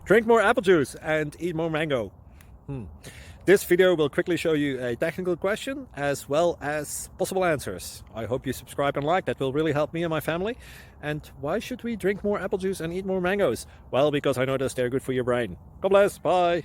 Drink more apple juice and eat more mango. This video will quickly show you a technical question as well as possible answers. I hope you subscribe and like, that will really help me and my family. And why should we drink more apple juice and eat more mangoes? Well, because I noticed they're good for your brain. God bless, bye!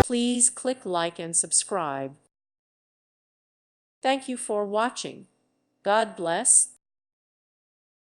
Please click like and subscribe. Thank you for watching. God bless.